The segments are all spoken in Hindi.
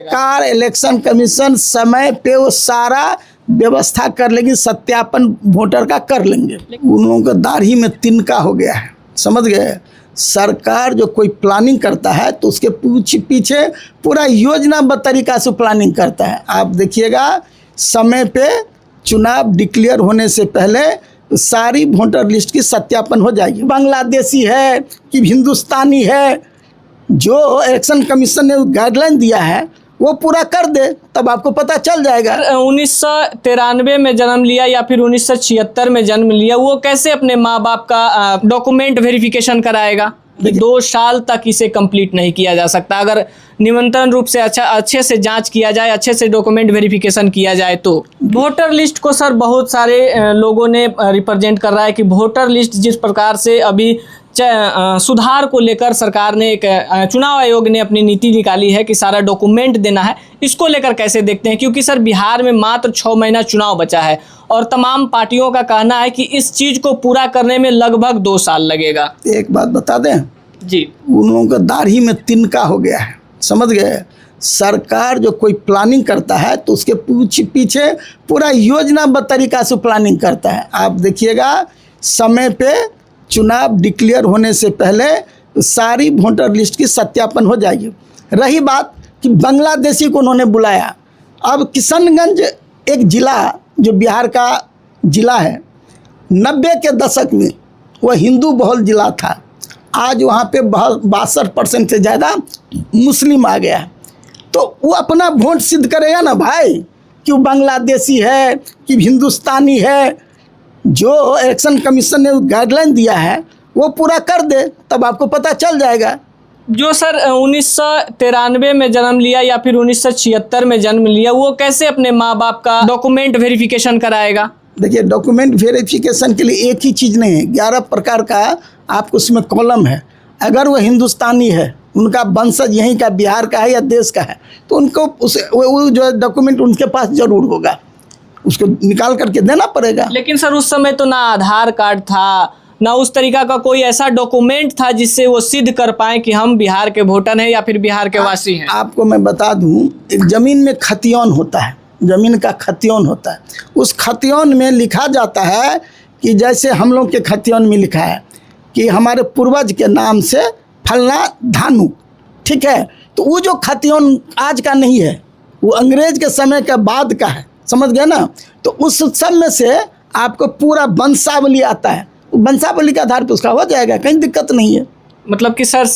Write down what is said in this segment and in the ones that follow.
सरकार इलेक्शन कमीशन समय पे वो सारा व्यवस्था कर लेगी, सत्यापन वोटर का कर लेंगे। उन लोगों का दाढ़ी में तिनका हो गया है, समझ गए। सरकार जो कोई प्लानिंग करता है तो उसके पीछे पूरा योजनाबद्ध तरीका से प्लानिंग करता है। आप देखिएगा समय पे चुनाव डिक्लेयर होने से पहले सारी वोटर लिस्ट की सत्यापन हो जाएगी। बांग्लादेशी है कि हिंदुस्तानी है, जो इलेक्शन कमीशन ने गाइडलाइन दिया है वो पूरा कर दे, तब आपको पता चल जाएगा। 1993 में जन्म लिया या फिर 1976 में जन्म लिया, वो कैसे अपने माँ बाप का डॉक्यूमेंट वेरिफिकेशन कराएगा? 2 साल तक इसे कंप्लीट नहीं किया जा सकता। अगर निमंत्रण रूप से अच्छे से जांच किया जाए, अच्छे से डॉक्यूमेंट वेरिफिकेशन किया जाए तो। वोटर लिस्ट को सर बहुत सारे लोगों ने रिप्रेजेंट कर रहा है कि वोटर लिस्ट जिस प्रकार से अभी सुधार को लेकर सरकार ने एक चुनाव आयोग ने अपनी नीति निकाली है कि सारा डॉक्यूमेंट देना है, इसको लेकर कैसे देखते हैं? क्योंकि सर बिहार में मात्र 6 महीना चुनाव बचा है और तमाम पार्टियों का कहना है कि इस चीज़ को पूरा करने में लगभग 2 साल लगेगा। एक बात बता दें जी, उन लोगों का दाढ़ी में तिनका हो गया है, समझ गए। सरकार जो कोई प्लानिंग करता है तो उसके पीछे पूरा योजनाबद्ध तरीका से प्लानिंग करता है। आप देखिएगा समय पे चुनाव डिक्लेयर होने से पहले सारी वोटर लिस्ट की सत्यापन हो जाएगी। रही बात कि बांग्लादेशी को उन्होंने बुलाया, अब किशनगंज एक ज़िला जो बिहार का ज़िला है, 90 के दशक में वह हिंदू बहुल ज़िला था। आज वहाँ पे 62% से ज़्यादा मुस्लिम आ गया, तो वो अपना वोट सिद्ध करेगा ना भाई कि वो बांग्लादेशी है कि हिंदुस्तानी है। जो इलेक्शन कमीशन ने गाइडलाइन दिया है वो पूरा कर दे, तब आपको पता चल जाएगा। जो सर 1993 में जन्म लिया या फिर 1976 में जन्म लिया, वो कैसे अपने माँ बाप का डॉक्यूमेंट वेरिफिकेशन कराएगा? देखिए, डॉक्यूमेंट वेरिफिकेशन के लिए एक ही चीज़ नहीं है, 11 प्रकार का आपको उसमें कॉलम है। अगर वो हिंदुस्तानी है, उनका वंशज यहीं का बिहार का है या देश का है, तो उनको वो जो डॉक्यूमेंट उनके पास ज़रूर होगा, उसको निकाल करके देना पड़ेगा। लेकिन सर उस समय तो ना आधार कार्ड था, ना उस तरीका का कोई ऐसा डॉक्यूमेंट था जिससे वो सिद्ध कर पाए कि हम बिहार के वोटर हैं या फिर बिहार के वासी हैं। आपको मैं बता दूं, एक ज़मीन में खतियान होता है, ज़मीन का खतियान होता है। उस खतियान में लिखा जाता है कि जैसे हम लोग के खतियान में लिखा है कि हमारे पूर्वज के नाम से फलना धानु, ठीक है। तो वो जो खतियान आज का नहीं है, वो अंग्रेज के समय के बाद का है, समझ गए ना। तो उस सब में से आपको पूरा वंशावली आता है, वंशावली के आधार पर उसका हो जाएगा, कहीं दिक्कत नहीं है। मतलब कि सर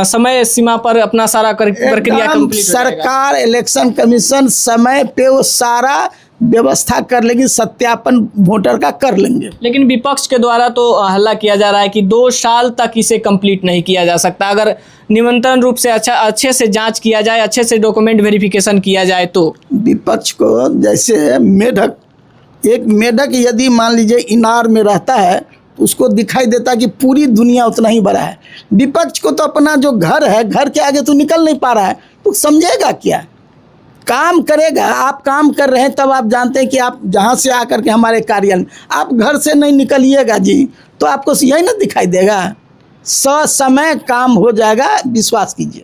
समय सीमा पर अपना सारा प्रक्रिया कंप्लीट सरकार इलेक्शन कमीशन समय पे वो सारा व्यवस्था कर लेगी, सत्यापन वोटर का कर लेंगे। लेकिन विपक्ष के द्वारा तो हल्ला किया जा रहा है कि 2 साल तक इसे कंप्लीट नहीं किया जा सकता। अगर निमंत्रण रूप से अच्छे से जांच किया जाए, अच्छे से डॉक्यूमेंट वेरिफिकेशन किया जाए तो। विपक्ष को जैसे मेढक, एक मेढक यदि मान लीजिए इनार में रहता है तो उसको दिखाई देता कि पूरी दुनिया उतना ही बड़ा है। विपक्ष को तो अपना जो घर है, घर के आगे तो निकल नहीं पा रहा है, तो समझेगा क्या? काम करेगा। आप काम कर रहे हैं तब आप जानते हैं कि आप जहाँ से आकर के हमारे कार्यालय, आप घर से नहीं निकलिएगा जी, तो आपको यही ना दिखाई देगा। समय काम हो जाएगा, विश्वास कीजिए।